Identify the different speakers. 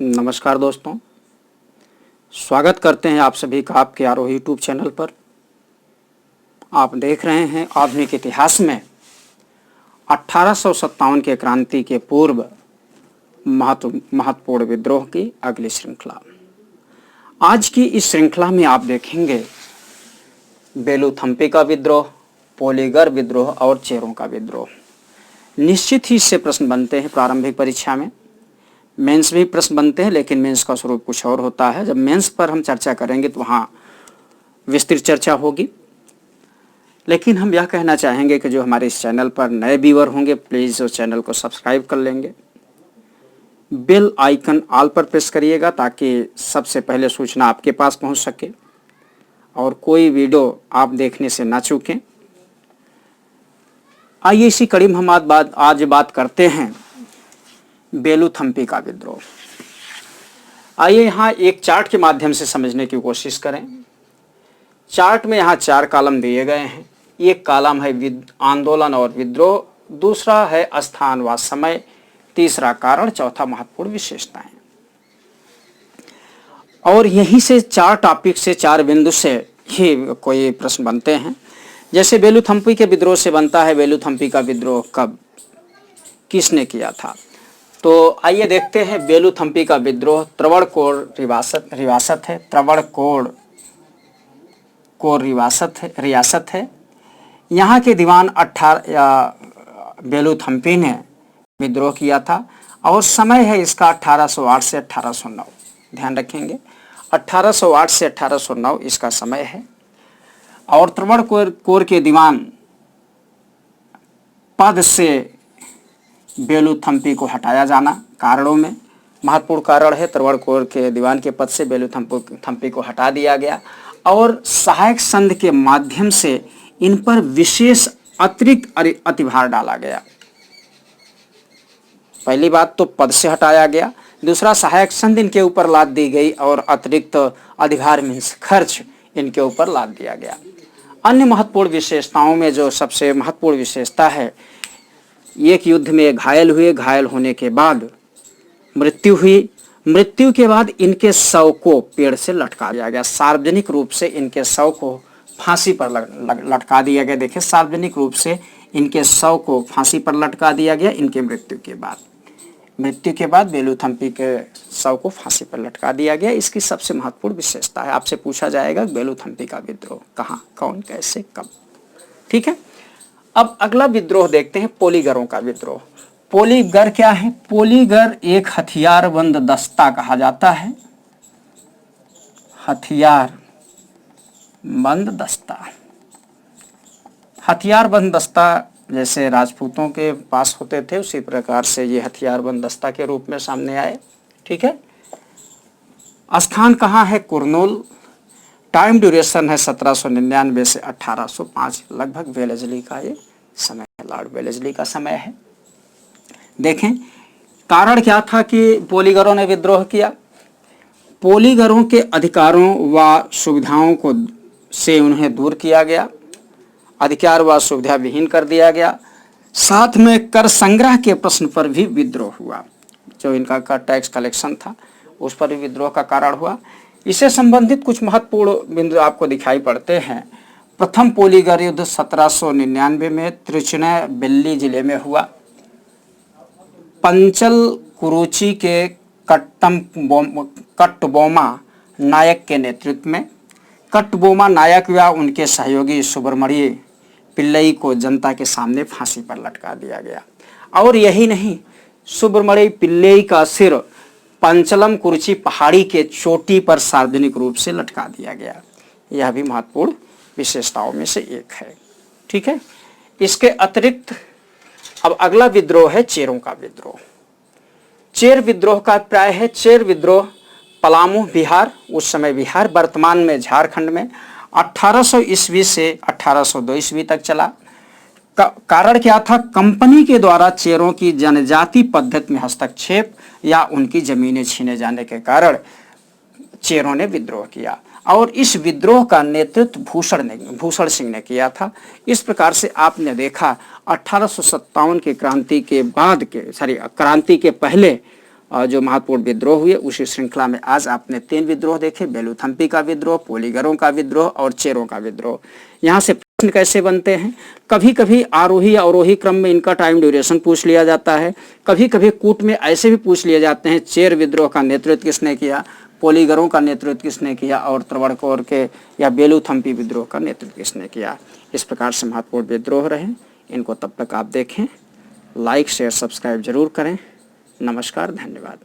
Speaker 1: नमस्कार दोस्तों, स्वागत करते हैं आप सभी का आपके आरोही यूट्यूब चैनल पर। आप देख रहे हैं आधुनिक इतिहास में 1857 के क्रांति के पूर्व महत्वपूर्ण विद्रोह की अगली श्रृंखला। आज की इस श्रृंखला में आप देखेंगे बेलूथम्पी का विद्रोह, पोलीगर विद्रोह और चेरों का विद्रोह। निश्चित ही इससे प्रश्न बनते हैं प्रारंभिक परीक्षा में। मेंस भी प्रश्न बनते हैं, लेकिन मेंस का स्वरूप कुछ और होता है। जब मेंस पर हम चर्चा करेंगे तो वहाँ विस्तृत चर्चा होगी। लेकिन हम यह कहना चाहेंगे कि जो हमारे इस चैनल पर नए व्यूअर होंगे, प्लीज़ उस चैनल को सब्सक्राइब कर लेंगे। बेल आइकन ऑल पर प्रेस करिएगा ताकि सबसे पहले सूचना आपके पास पहुंच सके और कोई वीडियो आप देखने से ना चूकें। आइए इसी कड़ी में हम आज बात करते हैं बेलूथम्पी का विद्रोह। आइए यहाँ एक चार्ट के माध्यम से समझने की कोशिश करें। चार्ट में यहाँ 4 कॉलम दिए गए हैं। एक कॉलम है आंदोलन और विद्रोह, दूसरा है स्थान व समय, तीसरा कारण, चौथा महत्वपूर्ण विशेषताएं। और यहीं से 4 टॉपिक से 4 बिंदु से ही कोई प्रश्न बनते हैं। जैसे बेलूथम्पी के विद्रोह से बनता है बेलूथम्पी का विद्रोह कब, किसने किया था। तो आइए देखते हैं बेलूथम्पी का विद्रोह त्रवणकोर रियासत है। त्रवणकोर रियासत है। यहाँ के दीवान बेलूथम्पी ने विद्रोह किया था और समय है इसका 1808 से 1809। ध्यान रखेंगे 1808 से 1809 इसका समय है। और त्रवणकोर के दीवान पद से बेलूथम्पी को हटाया जाना कारणों में महत्वपूर्ण कारण है। त्रवणकोर के दीवान के पद से बेलूथम्पी को हटा दिया गया और सहायक संघ के माध्यम से इन पर विशेष अतिरिक्त अतिभार डाला गया। पहली बात तो पद से हटाया गया, दूसरा सहायक संघ इनके ऊपर लाद दी गई और अतिरिक्त अधिभार मीन्स खर्च इनके ऊपर लाद दिया गया। अन्य महत्वपूर्ण विशेषताओं में जो सबसे महत्वपूर्ण विशेषता है, एक युद्ध में घायल हुए, घायल होने के बाद मृत्यु हुई, मृत्यु के बाद इनके शव को पेड़ से लटका दिया गया। सार्वजनिक रूप से इनके शव को फांसी पर लटका दिया गया। देखिए, सार्वजनिक रूप से इनके शव को फांसी पर लटका दिया गया। इनके मृत्यु के बाद बेलूथम्पी के शव को फांसी पर लटका दिया गया। इसकी सबसे महत्वपूर्ण विशेषता है। आपसे पूछा जाएगा बेलूथम्पी का विद्रोह कहाँ, कौन, कैसे, कब। ठीक है, अब अगला विद्रोह देखते हैं पोलीगरों का विद्रोह। पोलीगर क्या है? पोलीगर एक हथियारबंद दस्ता कहा जाता है। हथियारबंद दस्ता जैसे राजपूतों के पास होते थे, उसी प्रकार से ये हथियारबंद दस्ता के रूप में सामने आए। ठीक है, स्थान कहाँ है? कुरनूल। टाइम ड्यूरेशन है 1799 से 1805। लगभग वेलेस्ली का ये समय है, लॉर्ड वेलेस्ली का समय है। देखें कारण क्या था कि पोलीगरों ने विद्रोह किया। पोलीगरों के अधिकारों व सुविधाओं को से उन्हें दूर किया गया, अधिकार व सुविधा विहीन कर दिया गया। साथ में कर संग्रह के प्रश्न पर भी विद्रोह हुआ। जो इनका कर टैक्स कलेक्शन था उस पर भी विद्रोह का कारण हुआ। इससे संबंधित कुछ महत्वपूर्ण बिंदु आपको दिखाई पड़ते हैं। प्रथम पोलीगर युद्ध 1799 में तिरुचिरापल्ली जिले में हुआ। पंचल कुरुची के कट्टबोमा नायक के नेतृत्व में कट्टबोमा नायक व उनके सहयोगी सुब्रमण्य पिल्लई को जनता के सामने फांसी पर लटका दिया गया। और यही नहीं, सुब्रमण्य पिल्लई का सिर पंचलम कुरुची पहाड़ी के चोटी पर सार्वजनिक रूप से लटका दिया गया। यह भी महत्वपूर्ण विशेषताओं में से एक है। ठीक है, इसके अतिरिक्त अब अगला विद्रोह है चेरों का विद्रोह। चेर विद्रोह का अभिप्राय है, चेर विद्रोह पलामू बिहार, उस समय बिहार, वर्तमान में झारखंड में 1800 ईस्वी से 1802 ईस्वी तक चला। कारण क्या था? कंपनी के द्वारा चेरों की जनजाति पद्धति में हस्तक्षेप या उनकी जमीनें छीने जाने के कारण चेरों ने विद्रोह किया और इस विद्रोह का नेतृत्व भूषण सिंह ने किया था। इस प्रकार से आपने देखा 1857 के क्रांति के पहले जो महत्वपूर्ण विद्रोह हुए, उसी श्रृंखला में आज आपने 3 विद्रोह देखे, बेलूथम्पी का विद्रोह, पोलीगरों का विद्रोह और चेरों का विद्रोह। यहाँ से प्रश्न कैसे बनते हैं, कभी कभी आरोही अवरोही क्रम में इनका टाइम ड्यूरेशन पूछ लिया जाता है, कभी कभी कूट में ऐसे भी पूछ लिए जाते हैं चेर विद्रोह का नेतृत्व किसने किया, पोलीगरों का नेतृत्व किसने किया और त्रवणकोर के या बेलूथम्पी विद्रोह का नेतृत्व किसने किया। इस प्रकार से महत्वपूर्ण विद्रोह रहे, इनको तब तक आप देखें। लाइक शेयर सब्सक्राइब जरूर करें। नमस्कार, धन्यवाद।